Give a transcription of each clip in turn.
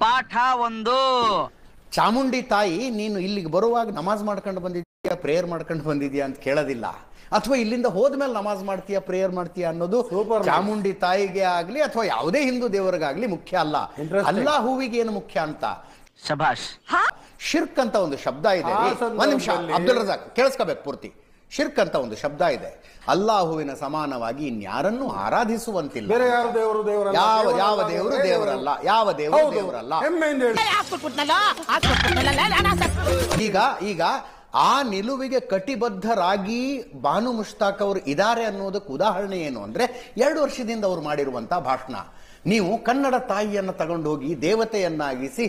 ಪಾಠ 1. ಚಾಮುಂಡಿ ತಾಯಿ ನೀನು ಇಲ್ಲಿಗೆ ಬರುವಾಗ ನಮಾಜ್ ಮಾಡ್ಕೊಂಡು ಬಂದಿದ್ಯಾ, ಪ್ರೇಯರ್ ಮಾಡ್ಕೊಂಡು ಬಂದಿದ್ಯಾ ಅಂತ ಕೇಳೋದಿಲ್ಲ. ಅಥವಾ ಇಲ್ಲಿಂದ ಹೋದ್ಮೇಲೆ ನಮಾಜ್ ಮಾಡ್ತೀಯಾ, ಪ್ರೇಯರ್ ಮಾಡ್ತೀಯಾ ಅನ್ನೋದು ಚಾಮುಂಡಿ ತಾಯಿಗೆ ಆಗ್ಲಿ ಅಥವಾ ಯಾವುದೇ ಹಿಂದೂ ದೇವರಿಗಾಗ್ಲಿ ಮುಖ್ಯ ಅಲ್ಲ. ಅಲ್ಲಾಹುವಿಗೆ ಏನು ಮುಖ್ಯ ಅಂತ. ಶಭಾಷ್. ಶಿರ್ಕ್ ಅಂತ ಒಂದು ಶಬ್ದ ಇದೆ. ಒಂದ್ ನಿಮಿಷ ಅಬ್ದುಲ್ ರಜಾಕ್ ಕೇಳಿಸ್ಕೋಬೇಕು ಪೂರ್ತಿ. ಶಿರ್ಕ್ ಅಂತ ಒಂದು ಶಬ್ದ ಇದೆ. ಅಲ್ಲಾಹುವಿನ ಸಮಾನವಾಗಿ ಇನ್ಯಾರನ್ನು ಆರಾಧಿಸುವಂತಿಲ್ಲ. ಯಾವ ದೇವರು ದೇವರಲ್ಲ, ಯಾವ ದೇವರು ದೇವರಲ್ಲ. ಈಗ ಆ ನಿಲುವಿಗೆ ಕಟಿಬದ್ಧರಾಗಿ ಬಾನು ಮುಷ್ತಾಕ್ ಅವರು ಇದ್ದಾರೆ ಅನ್ನೋದಕ್ಕೆ ಉದಾಹರಣೆ ಏನು ಅಂದ್ರೆ 2 ವರ್ಷದಿಂದ ಅವರು ಮಾಡಿರುವಂತ ಭಾಷಣ. ನೀವು ಕನ್ನಡ ತಾಯಿಯನ್ನು ತಗೊಂಡು ಹೋಗಿ ದೇವತೆಯನ್ನಾಗಿಸಿ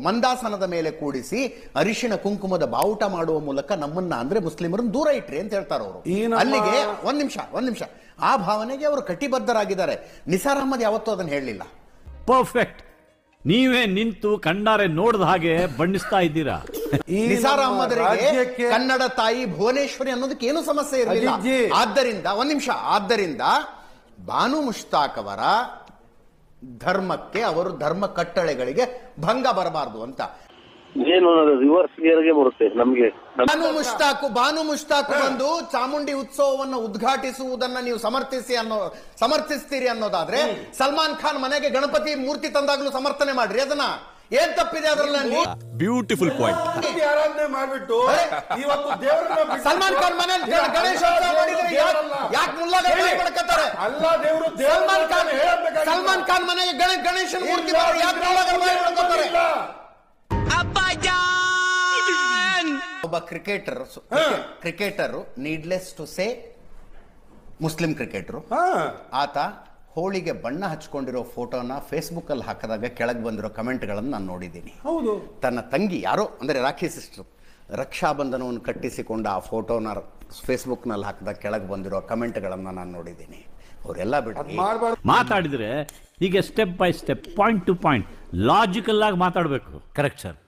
ಮಂದಾಸನದ ಮೇಲೆ ಕೂಡಿಸಿ ಅರಿಶಿಣ ಕುಂಕುಮದ ಬಾವುಟ ಮಾಡುವ ಮೂಲಕ ನಮ್ಮನ್ನ ಅಂದ್ರೆ ಮುಸ್ಲಿಮರನ್ನು ದೂರ ಇಟ್ರಿ ಅಂತ ಹೇಳ್ತಾರೆ ಅವರು. ಅಲ್ಲಿಗೆ ಒಂದ್ ನಿಮಿಷ ಆ ಭಾವನೆಗೆ ಅವರು ಕಟಿಬದ್ಧರಾಗಿದ್ದಾರೆ. ನಿಸಾರ್ ಅಹಮದ್ ಯಾವತ್ತೂ ಅದನ್ನು ಹೇಳಲಿಲ್ಲ. ಪರ್ಫೆಕ್ಟ್. ನೀವೇ ನಿಂತು ಕಂಡಾರೆ ನೋಡಿದ ಹಾಗೆ ಬಣ್ಣಿಸ್ತಾ ಇದ್ದೀರಾ. ನಿಸಾರ್ ಅಹಮದರಿಗೆ ಕನ್ನಡ ತಾಯಿ ಭುವನೇಶ್ವರಿ ಅನ್ನೋದಕ್ಕೆ ಏನು ಸಮಸ್ಯೆ ಇರಲಿಲ್ಲ. ಆದ್ದರಿಂದ ಬಾನು ಮುಷ್ತಾಕ್ ಅವರ ಧರ್ಮಕ್ಕೆ, ಅವರು ಧರ್ಮ ಕಟ್ಟಳೆಗಳಿಗೆ ಭಂಗ ಬರಬಾರದು ಅಂತ. ಏನು ರಿವರ್ಸ್ ಗೇರ್ಗೆ ಬರುತ್ತೆ ನಮ್ಗೆ. ಬಾನು ಮುಷ್ತಾಕ್ ಬಂದು ಚಾಮುಂಡಿ ಉತ್ಸವವನ್ನು ಉದ್ಘಾಟಿಸುವುದನ್ನ ನೀವು ಸಮರ್ಥಿಸ್ತೀರಿ ಅನ್ನೋದಾದ್ರೆ ಸಲ್ಮಾನ್ ಖಾನ್ ಮನೆಗೆ ಗಣಪತಿ ಮೂರ್ತಿ ತಂದಾಗ್ಲೂ ಸಮರ್ಥನೆ ಮಾಡ್ರಿ. ಅದನ್ನ ಏನ್ ತಪ್ಪಿದೆ ಅದರಲ್ಲಿ? Beautiful point. ಆರಾಧನೆ ಮಾಡ್ಬಿಟ್ಟು ಇವತ್ತು ದೇವರನ್ನ ಸಲ್ಮಾನ್ ಖಾನ್ ಮನೇಲಿ ಗಣೇಶ ಯಾಕೆ ಮುಲ್ಲಾಗಳು ಮಾಡ್ಕೊತಾರೆ? ಅಲ್ಲ, ದೇವರು ಸಲ್ಮಾನ್ ಖಾನ್ ಮನೆಗೆ ಗಣೇಶನ ಮೂರ್ತಿ ಯಾಕೆ ಮುಲ್ಲಾಗಳು ಮಾಡ್ಕೊತಾರೆ? ಒಬ್ಬ cricketer needless to say Muslim cricketer, ಆತ ಹೋಳಿಗೆ ಬಣ್ಣ ಹಚ್ಕೊಂಡಿರೋ ಫೋಟೋನ ಫೇಸ್ಬುಕ್ ಅಲ್ಲಿ ಹಾಕಿದಾಗ ಕೆಳಗೆ ಬಂದಿರೋ ಕಮೆಂಟ್ ಗಳನ್ನು ನಾನು ನೋಡಿದ್ದೀನಿ. ಹೌದು, ತನ್ನ ತಂಗಿ ಯಾರೋ ಅಂದ್ರೆ ರಾಖಿ ಸಿಸ್ಟರ್ ರಕ್ಷಾ ಬಂಧನವನ್ನು ಕಟ್ಟಿಸಿಕೊಂಡ ಆ ಫೋಟೋನ ಫೇಸ್ಬುಕ್ ನಲ್ಲಿ ಹಾಕಿದಾಗ ಕೆಳಗೆ ಬಂದಿರೋ ಕಮೆಂಟ್ ಗಳನ್ನ ನಾನು ನೋಡಿದ್ದೀನಿ. ಅವರೆಲ್ಲ ಬಿಟ್ಟು ಮಾತಾಡಿದ್ರೆ ಹೀಗೆ step by step, point to point logical ಆಗಿ ಮಾತಾಡಬೇಕು. Correct sir.